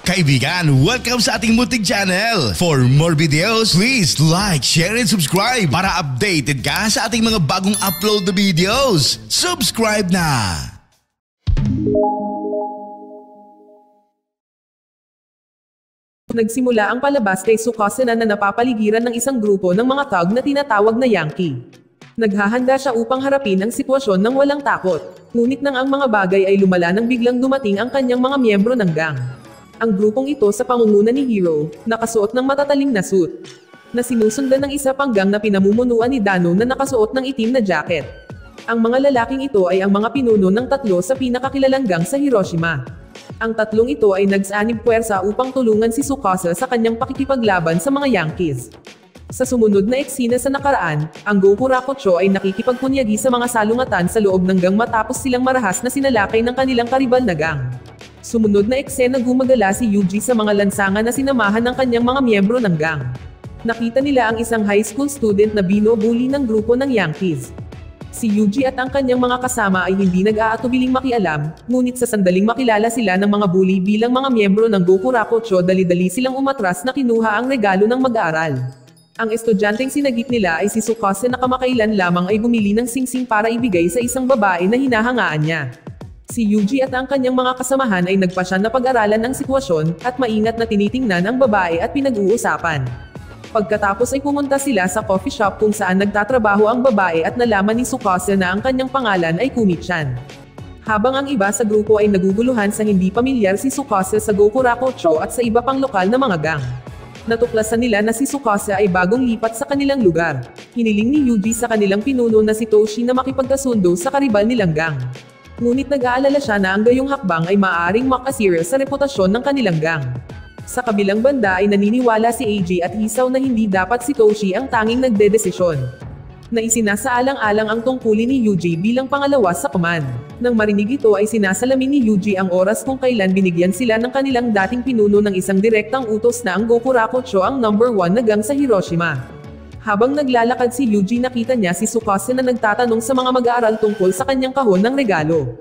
Kaibigan, welcome sa ating munting channel. For more videos, please like, share, and subscribe para updated ka sa ating mga bagong upload na videos. Subscribe na! Nagsimula ang palabas kay Tsukasa na napapaligiran ng isang grupo ng mga thug na tinatawag na Yankee. Naghahanda siya upang harapin ang sitwasyon ng walang takot. Ngunit nang ang mga bagay ay lumala nang biglang dumating ang kanyang mga miyembro ng gang. Ang grupong ito sa pangunguna ni Hiro, nakasuot ng matataling na suit, na sinusundan ng isa pang gang na pinamumunuan ni Dano na nakasuot ng itim na jacket. Ang mga lalaking ito ay ang mga pinuno ng tatlo sa pinakakilalang gang sa Hiroshima. Ang tatlong ito ay nagsanib puwersa upang tulungan si Tsukasa sa kanyang pakikipaglaban sa mga Yankees. Sa sumunod na eksena sa nakaraan, ang Gokurakucho ay nakikipagpunyagi sa mga salungatan sa loob ng gang matapos silang marahas na sinalakay ng kanilang karibal na gang. Sumunod na eksena gumagala si Yuji sa mga lansangan na sinamahan ng kanyang mga miyembro ng gang. Nakita nila ang isang high school student na binobully ng grupo ng Yankees. Si Yuji at ang kanyang mga kasama ay hindi nag-aatubiling makialam, ngunit sa sandaling makilala sila ng mga bully bilang mga miyembro ng Gokurakucho, dali-dali silang umatras na kinuha ang regalo ng mag-aaral. Ang estudyanteng sinagip nila ay si Tsukasa na kamakailan lamang ay bumili ng singsing para ibigay sa isang babae na hinahangaan niya. Si Yuji at ang kanyang mga kasamahan ay nagpasya na pag-aralan ang sitwasyon at maingat na tinitingnan ang babae at pinag-uusapan. Pagkatapos ay pumunta sila sa coffee shop kung saan nagtatrabaho ang babae at nalaman ni Tsukasa na ang kanyang pangalan ay Kumi-chan. Habang ang iba sa grupo ay naguguluhan sa hindi pamilyar si Tsukasa sa Gokurakucho at sa iba pang lokal na mga gang. Natuklasan nila na si Tsukasa ay bagong lipat sa kanilang lugar. Hiniling ni Yuji sa kanilang pinuno na si Toshi na makipagkasundo sa karibal nilang gang. Ngunit nag-aalala siya na ang gayong hakbang ay maaaring makasira sa reputasyon ng kanilang gang. Sa kabilang banda ay naniniwala si Eiji at Hisao na hindi dapat si Toshi ang tanging nagdedesisyon. Na isinasaalang-alang ang tungkulin ni Yuji bilang pangalawa sa command. Nang marinig ito ay sinasalamin ni Yuji ang oras kung kailan binigyan sila ng kanilang dating pinuno ng isang direktang utos na ang Gokurakucho ang number 1 na gang sa Hiroshima. Habang naglalakad si Yuji, nakita niya si Tsukasa na nagtatanong sa mga mag-aaral tungkol sa kanyang kahon ng regalo.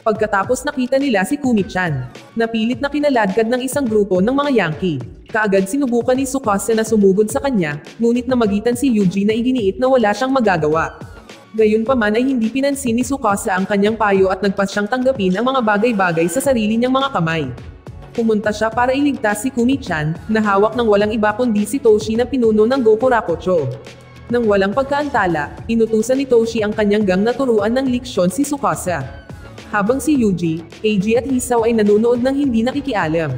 Pagkatapos nakita nila si Kumi-chan, napilit na kinaladkad ng isang grupo ng mga Yankee. Kaagad sinubukan ni Tsukasa na sumugod sa kanya, ngunit namagitan si Yuji na iginiit na wala siyang magagawa. Gayunpaman ay hindi pinansin ni Tsukasa ang kanyang payo at nagpasyang tanggapin ang mga bagay-bagay sa sarili niyang mga kamay. Pumunta siya para iligtas si Kumi-chan, na hawak ng walang iba kundi si Toshi na pinuno ng Gokurakucho. Nang walang pagkaantala, inutusan ni Toshi ang kanyang gang na turuan ng leksyon si Tsukasa. Habang si Yuji, Eiji at Hisao ay nanonood ng hindi nakikialam.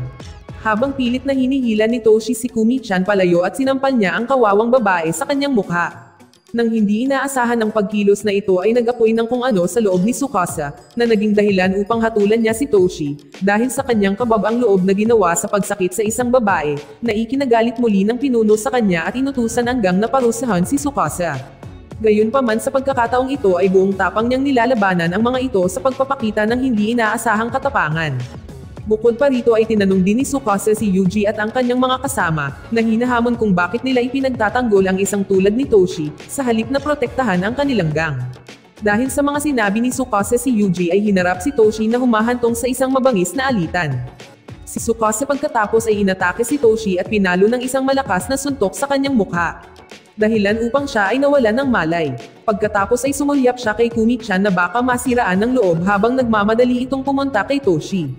Habang pilit na hinihila ni Toshi si Kumi-chan palayo at sinampal niya ang kawawang babae sa kanyang mukha. Nang hindi inaasahan ng pagkilos na ito ay nag-apoy ng kung ano sa loob ni Tsukasa, na naging dahilan upang hatulan niya si Toshi, dahil sa kanyang kababang loob na ginawa sa pagsakit sa isang babae, na ikinagalit muli ng pinuno sa kanya at inutusan ang gang na parusahan si Tsukasa. Gayunpaman sa pagkakataong ito ay buong tapang niyang nilalabanan ang mga ito sa pagpapakita ng hindi inaasahang katapangan. Bukod pa rito ay tinanong din ni Tsukasa si Yuji at ang kanyang mga kasama, na hinahamon kung bakit nila ipinagtatanggol ang isang tulad ni Toshi, sa halip na protektahan ang kanilang gang. Dahil sa mga sinabi ni Tsukasa, si Yuji ay hinarap si Toshi na humahantong sa isang mabangis na alitan. Si Tsukasa pagkatapos ay inatake si Toshi at pinalo ng isang malakas na suntok sa kanyang mukha. Dahilan upang siya ay nawalan ng malay. Pagkatapos ay sumulyap siya kay Kumi-chan na baka masiraan ng loob habang nagmamadali itong pumunta kay Toshi.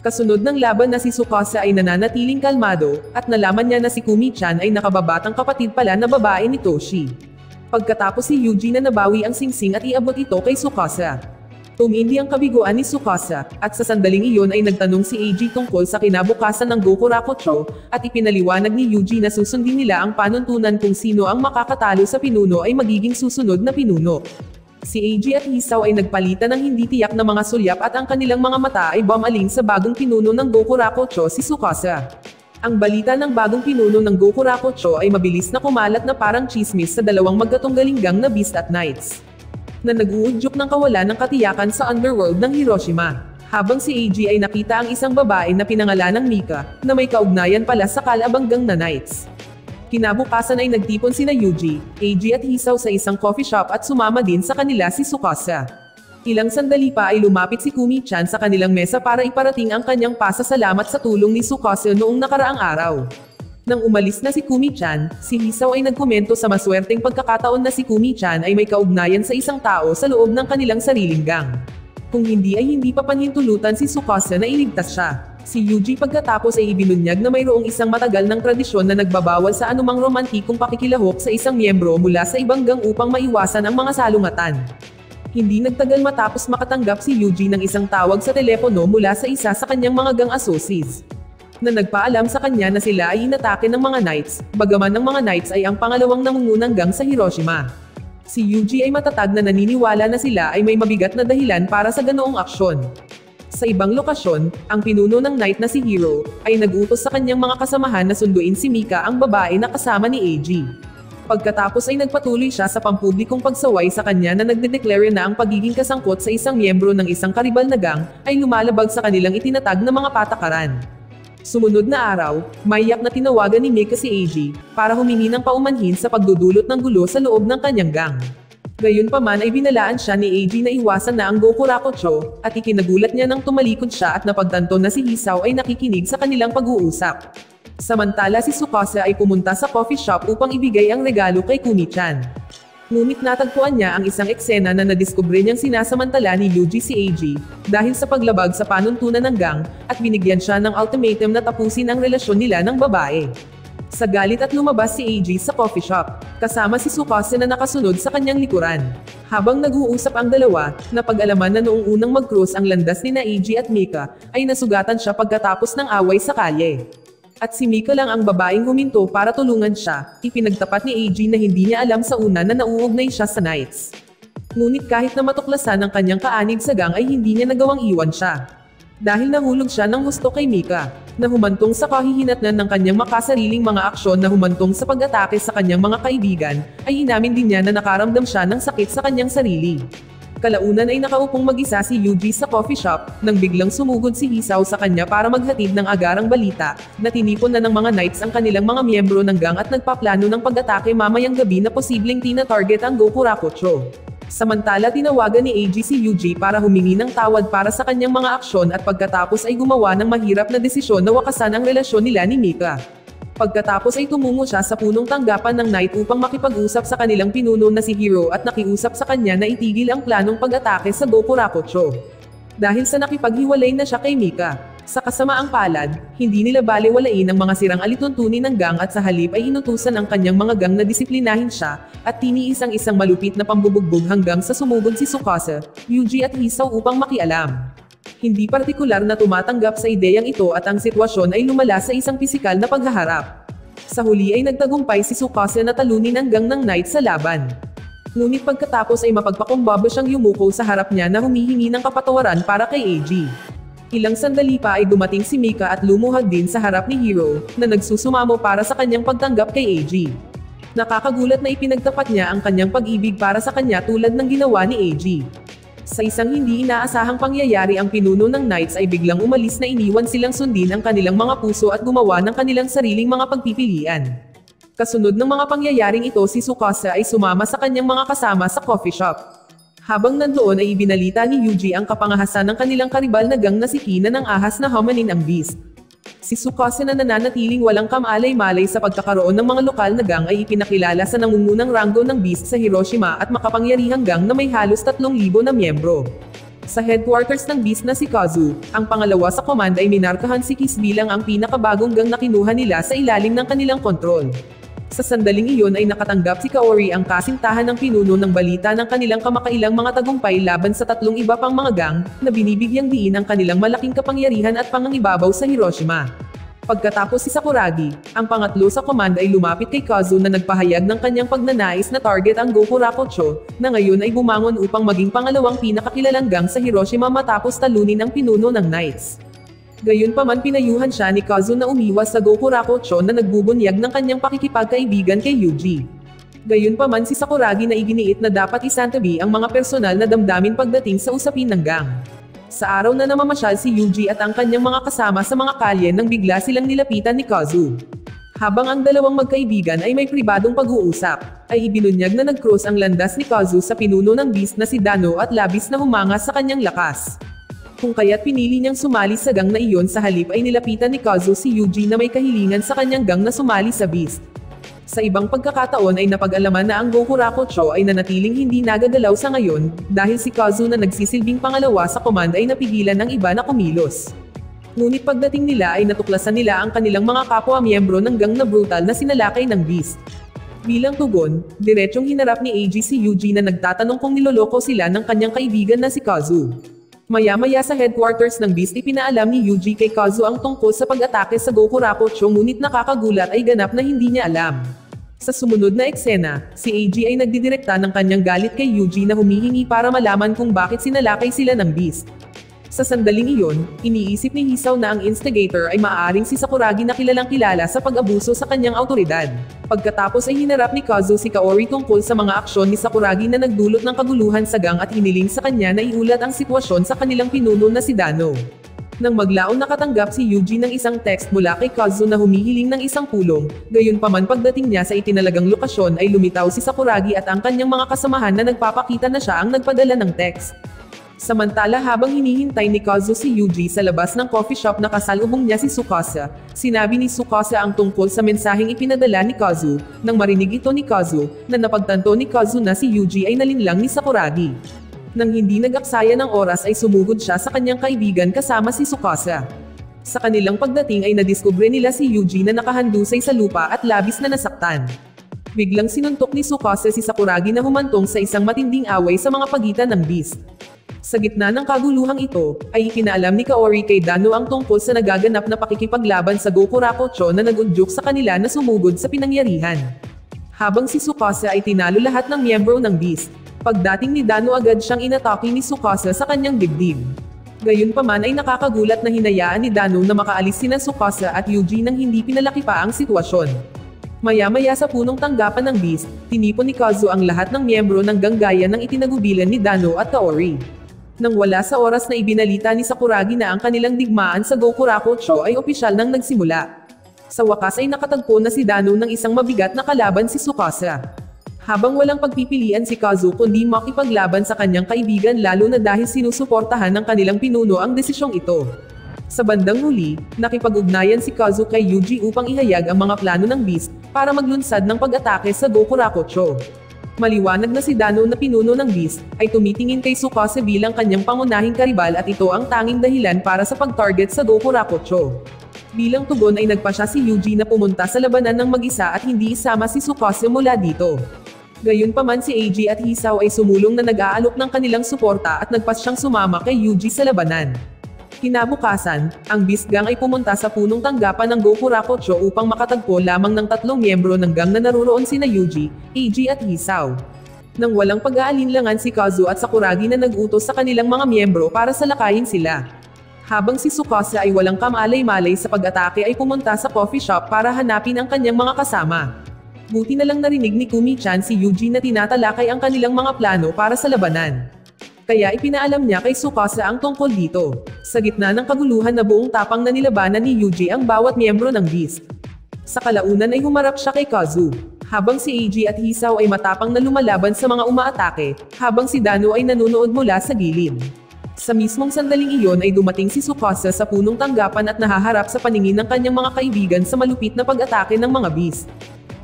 Kasunod ng laban na si Tsukasa ay nananatiling kalmado, at nalaman niya na si Kumi-chan ay nakababatang kapatid pala na babae ni Toshi. Pagkatapos si Yuji na nabawi ang singsing at iabot ito kay Tsukasa. Tumindi ang kabiguan ni Tsukasa, at sa sandaling iyon ay nagtanong si Eiji tungkol sa kinabukasan ng Gokurakucho, at ipinaliwanag ni Yuji na susundin nila ang panuntunan kung sino ang makakatalo sa pinuno ay magiging susunod na pinuno. Si Eiji at Hisao ay nagpalitan ng hindi tiyak na mga sulyap at ang kanilang mga mata ay bumaling sa bagong pinuno ng Gokurakucho, si Tsukasa. Ang balita ng bagong pinuno ng Gokurakucho ay mabilis na kumalat na parang chismis sa dalawang magkatunggaling gang na Beast at Knights, na nag-uudyok ng kawalan ng katiyakan sa underworld ng Hiroshima. Habang si Eiji ay nakita ang isang babae na pinangalanang Mika, na may kaugnayan pala sa kalabanggang na Knights. Kinabukasan ay nagtipon sina Yuji, Eiji at Hisao sa isang coffee shop at sumama din sa kanila si Tsukasa. Ilang sandali pa ay lumapit si Kumi-chan sa kanilang mesa para iparating ang kanyang pasasalamat sa tulong ni Tsukasa noong nakaraang araw. Nang umalis na si Kumi-chan, si Hisao ay nagkomento sa maswerteng pagkakataon na si Kumi-chan ay may kaugnayan sa isang tao sa loob ng kanilang sariling gang. Kung hindi ay hindi pa panhintulutan si Tsukasa na iligtas siya. Si Yuji pagkatapos ay ibinunyag na mayroong isang matagal ng tradisyon na nagbabawal sa anumang romantikong pakikilahok sa isang miyembro mula sa ibang gang upang maiwasan ang mga salungatan. Hindi nagtagal matapos makatanggap si Yuji ng isang tawag sa telepono mula sa isa sa kanyang mga gang associates, na nagpaalam sa kanya na sila ay inatake ng mga Knights, bagaman ng mga Knights ay ang pangalawang nangungunang gang sa Hiroshima. Si Yuji ay matatag na naniniwala na sila ay may mabigat na dahilan para sa ganoong aksyon. Sa ibang lokasyon, ang pinuno ng Knight na si Hiro, ay nag-utos sa kanyang mga kasamahan na sunduin si Mika ang babae na kasama ni Eiji. Pagkatapos ay nagpatuloy siya sa pampublikong pagsaway sa kanya na nagdedeklara na ang pagiging kasangkot sa isang miyembro ng isang karibal na gang, ay lumalabag sa kanilang itinatag na mga patakaran. Sumunod na araw, maiyak na tinawagan ni Mika si Eiji, para humingi ng paumanhin sa pagdudulot ng gulo sa loob ng kanyang gang. Gayunpaman ay binalaan siya ni Eiji na iwasan na ang Gokurakucho, at ikinagulat niya nang tumalikod siya at napagtanto na si Hisao ay nakikinig sa kanilang pag-uusap. Samantala si Tsukasa ay pumunta sa coffee shop upang ibigay ang regalo kay Kumi-chan. Ngunit natagpuan niya ang isang eksena na nadiskubre niyang sinasamantala ni Yuji si Eiji, dahil sa paglabag sa panuntunan ng gang, at binigyan siya ng ultimatum na tapusin ang relasyon nila ng babae. Sa galit at lumabas si Eiji sa coffee shop, kasama si Tsukasa na nakasunod sa kanyang likuran. Habang nag-uusap ang dalawa, napag-alaman na noong unang mag-cross ang landas ni Eiji at Mika, ay nasugatan siya pagkatapos ng away sa kalye. At si Mika lang ang babaeng huminto para tulungan siya. Ipinagtapat ni Eiji na hindi niya alam sa una na nauugnay siya sa Knights. Ngunit kahit na matuklasan ang kanyang kaanib sa gang ay hindi niya nagawang iwan siya. Dahil nahulog siya ng gusto kay Mika, na humantong sa kahihinatnan ng kanyang makasariling mga aksyon na humantong sa pag-atake sa kanyang mga kaibigan, ay inamin din niya na nakaramdam siya ng sakit sa kanyang sarili. Kalaunan ay nakaupong mag-isa si Yuji sa coffee shop, nang biglang sumugod si Hisao sa kanya para maghatid ng agarang balita, na tinipon na ng mga Knights ang kanilang mga miyembro ng gang at nagpaplano ng pag-atake mamayang gabi na posibleng tina-target ang Gokurakucho. Samantala tinawagan ni Eiji si Yuji para humingi ng tawad para sa kanyang mga aksyon at pagkatapos ay gumawa ng mahirap na desisyon na wakasan ang relasyon nila ni Mika. Pagkatapos ay tumungo siya sa punong tanggapan ng Knight upang makipag-usap sa kanilang pinuno na si Hiro at nakiusap sa kanya na itigil ang planong pag-atake sa Gokurakucho. Dahil sa nakipaghiwalay na siya kay Mika. Sa kasamaang palad, hindi nila balewalain ang mga sirang alituntunin ng gang at sa halip ay inutusan ang kanyang mga gang na disiplinahin siya, at tiniis ang isang malupit na pambubugbog hanggang sa sumugod si Tsukasa, Yuji at Hisao upang makialam. Hindi partikular na tumatanggap sa ideyang ito at ang sitwasyon ay lumala sa isang pisikal na paghaharap. Sa huli ay nagtagumpay si Tsukasa na talunin ang gang ng Knights sa laban. Ngunit pagkatapos ay mapagpakumbaba siyang yumuko sa harap niya na humihingi ng kapatawaran para kay Eiji. Ilang sandali pa ay dumating si Mika at lumuhad din sa harap ni Hiro, na nagsusumamo para sa kanyang pagtanggap kay Eiji. Nakakagulat na ipinagtapat niya ang kanyang pag-ibig para sa kanya tulad ng ginawa ni Eiji. Sa isang hindi inaasahang pangyayari ang pinuno ng Knights ay biglang umalis na iniwan silang sundin ang kanilang mga puso at gumawa ng kanilang sariling mga pagpipilian. Kasunod ng mga pangyayaring ito si Tsukasa ay sumama sa kanyang mga kasama sa coffee shop. Habang nandoon ay ibinalita ni Yuji ang kapangahasan ng kanilang karibal na gang na si Kina ng ahas na Homanin ang Beast. Si Tsukasa na nananatiling walang kamalay-malay sa pagkakaroon ng mga lokal na gang ay ipinakilala sa nangungunang ranggo ng Beast sa Hiroshima at makapangyarihang gang na may halos 3,000 na miyembro. Sa headquarters ng Beast na si Kazu, ang pangalawa sa command ay minarkahan si Kiss bilang ang pinakabagong gang na kinuha nila sa ilalim ng kanilang kontrol. Sa sandaling iyon ay nakatanggap si Kaori ang kasintahan ng pinuno ng balita ng kanilang kamakailang mga tagumpay laban sa 3 iba pang mga gang, na binibigyang diin ang kanilang malaking kapangyarihan at pangangibabaw sa Hiroshima. Pagkatapos si Sakuragi, ang pangatlo sa command ay lumapit kay Kazu na nagpahayag ng kanyang pagnanais na target ang Gokurakucho, na ngayon ay bumangon upang maging pangalawang pinakakilalang gang sa Hiroshima matapos talunin ang pinuno ng Knights. Gayunpaman pinayuhan siya ni Kazu na umiwas sa Gokurakucho na nagbubunyag ng kanyang pakikipagkaibigan kay Yuji. Gayunpaman si Sakuragi na iginiit na dapat isantabi ang mga personal na damdamin pagdating sa usapin ng gang. Sa araw na namamasyal si Yuji at ang kanyang mga kasama sa mga kalye nang bigla silang nilapitan ni Kazu. Habang ang dalawang magkaibigan ay may pribadong pag-uusap, ay ibinunyag na nag-cross ang landas ni Kazu sa pinuno ng Beast na si Dano at labis na humanga sa kanyang lakas. Kung kaya't pinili niyang sumali sa gang na iyon, sa halip ay nilapitan ni Kazu si Yuji na may kahilingan sa kanyang gang na sumali sa Beast. Sa ibang pagkakataon ay napag-alaman na ang Goku Rakucho ay nanatiling hindi nagagalaw sa ngayon, dahil si Kazu na nagsisilbing pangalawa sa command ay napigilan ng iba na kumilos. Ngunit pagdating nila ay natuklasan nila ang kanilang mga kapwa-miyembro ng gang na brutal na sinalakay ng Beast. Bilang tugon, diretsyong hinarap ni AG si Yuji na nagtatanong kung niloloko sila ng kanyang kaibigan na si Kazu. Maya-maya sa headquarters ng Beast ipinaalam ni Yuji kay Kazu ang tungkol sa pag-atake sa Goku Rakucho, ngunit nakakagulat ay ganap na hindi niya alam. Sa sumunod na eksena, si AG ay nagdidirekta ng kanyang galit kay Yuji na humihingi para malaman kung bakit sinalakay sila ng Beast. Sa sandaling iyon, iniisip ni Hisao na ang instigator ay maaaring si Sakuragi na kilalang-kilala sa pag-abuso sa kanyang awtoridad. Pagkatapos ay hinarap ni Kazu si Kaori tungkol sa mga aksyon ni Sakuragi na nagdulot ng kaguluhan sa gang at hiniling sa kanya na iulat ang sitwasyon sa kanilang pinuno na si Dano. Nang maglaon nakatanggap si Yuji ng isang text mula kay Kazu na humihiling ng isang pulong, gayunpaman pagdating niya sa itinalagang lokasyon ay lumitaw si Sakuragi at ang kanyang mga kasamahan na nagpapakita na siya ang nagpadala ng text. Samantala habang hinihintay ni Kazu si Yuji sa labas ng coffee shop na kasalubong niya si Tsukasa, sinabi ni Tsukasa ang tungkol sa mensaheng ipinadala ni Kazu. Nang marinig ito ni Kazu, na napagtanto ni Kazu na si Yuji ay nalinlang ni Sakuragi. Nang hindi nag-aksaya ng oras ay sumugod siya sa kanyang kaibigan kasama si Tsukasa. Sa kanilang pagdating ay nadiskubre nila si Yuji na nakahandusay sa lupa at labis na nasaktan. Biglang sinuntok ni Tsukasa si Sakuragi na humantong sa isang matinding away sa mga pagitan ng Beast. Sa gitna ng kaguluhang ito, ay ikinaalam ni Kaori kay Dano ang tungkol sa nagaganap na pakikipaglaban sa Goku Rakucho na nag-udyok sa kanila na sumugod sa pinangyarihan. Habang si Tsukasa ay tinalo lahat ng miyembro ng Beast, pagdating ni Dano agad siyang inatake ni Tsukasa sa kanyang dibdib. Gayunpaman ay nakakagulat na hinayaan ni Dano na makaalis sina Tsukasa at Yuji nang hindi pinalaki pa ang sitwasyon. Maya-maya sa punong tanggapan ng Beast, tinipon ni Kazu ang lahat ng miyembro ng gang gaya ng itinagubilan ni Dano at Kaori. Nang wala sa oras na ibinalita ni Sakuragi na ang kanilang digmaan sa Goku Rakucho ay opisyal nang nagsimula. Sa wakas ay nakatagpo na si Dano ng isang mabigat na kalaban si Tsukasa. Habang walang pagpipilian si Kazu kundi makipaglaban sa kanyang kaibigan, lalo na dahil sinusuportahan ng kanilang pinuno ang desisyong ito. Sa bandang huli, nakipag-ugnayan si Kazu kay Yuji upang ihayag ang mga plano ng Beast para maglunsad ng pag-atake sa Goku Rakucho. Maliwanag na si Dano na pinuno ng Beast ay tumitingin kay Tsukasa bilang kanyang pangunahing karibal at ito ang tanging dahilan para sa pag-target sa Goku Rakucho. Bilang tugon ay nagpasya si Yuji na pumunta sa labanan ng mag-isa at hindi isama si Tsukasa mula dito. Gayunpaman si AG at Hisao ay sumulong na nag-aalok ng kanilang suporta at nagpasyang sumama kay Yuji sa labanan. Kinabukasan, ang Beast Gang ay pumunta sa punong tanggapan ng Goku Rakucho upang makatagpo lamang ng 3 miyembro ng gang na naruroon sina Yuji, AG at Hisao. Nang walang pag-aalinlangan si Kazu at Sakuragi na nag-utos sa kanilang mga miyembro para salakayin sila. Habang si Tsukasa ay walang kamalay-malay sa pag-atake ay pumunta sa coffee shop para hanapin ang kanyang mga kasama. Buti na lang narinig ni Kumi-chan si Yuji na tinatalakay ang kanilang mga plano para sa labanan. Kaya ipinaalam niya kay Tsukasa ang tungkol dito. Sa gitna ng kaguluhan na buong tapang na nilabanan ni Yuji ang bawat miyembro ng Beast. Sa kalaunan ay humarap siya kay Kazu. Habang si AG at Hisao ay matapang na lumalaban sa mga umaatake, habang si Dano ay nanonood mula sa gilid. Sa mismong sandaling iyon ay dumating si Tsukasa sa punong tanggapan at nahaharap sa paningin ng kanyang mga kaibigan sa malupit na pag-atake ng mga Beast.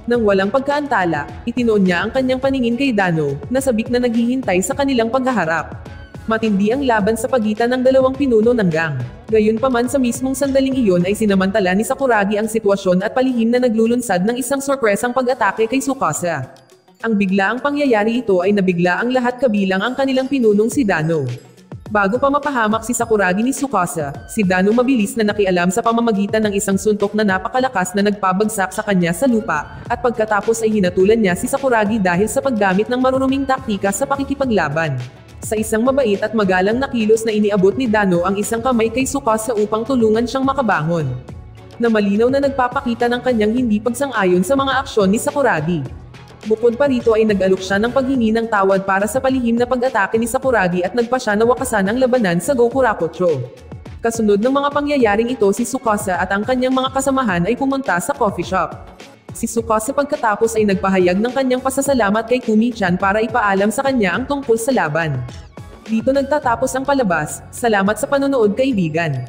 Nang walang pagkaantala, itinoon niya ang kanyang paningin kay Dano, na sabik na naghihintay sa kanilang paghaharap. Matindi ang laban sa pagitan ng dalawang pinuno ng gang. Gayunpaman sa mismong sandaling iyon ay sinamantala ni Sakuragi ang sitwasyon at palihim na naglulunsad ng isang sorpresang pag-atake kay Tsukasa. Ang biglaang pangyayari ito ay nabigla ang lahat kabilang ang kanilang pinunong si Dano. Bago pa mapahamak si Sakuragi ni Tsukasa, si Dano mabilis na nakialam sa pamamagitan ng isang suntok na napakalakas na nagpabagsak sa kanya sa lupa, at pagkatapos ay hinatulan niya si Sakuragi dahil sa paggamit ng maruruming taktika sa pakikipaglaban. Sa isang mabait at magalang na kilos na iniabot ni Dano ang isang kamay kay Tsukasa upang tulungan siyang makabangon. Na malinaw na nagpapakita ng kanyang hindi pagsang-ayon sa mga aksyon ni Sakuragi. Bukod pa rito ay nag-alok siya ng paghingi ng tawad para sa palihim na pag-atake ni Sakuragi at nagpa siya na wakasan ang labanan sa Goku Rakucho. Kasunod ng mga pangyayaring ito si Tsukasa at ang kanyang mga kasamahan ay pumunta sa coffee shop. Si Tsukasa pagkatapos ay nagpahayag ng kanyang pasasalamat kay Kumi-chan para ipaalam sa kanya ang tungkol sa laban. Dito nagtatapos ang palabas. Salamat sa panonood, kaibigan.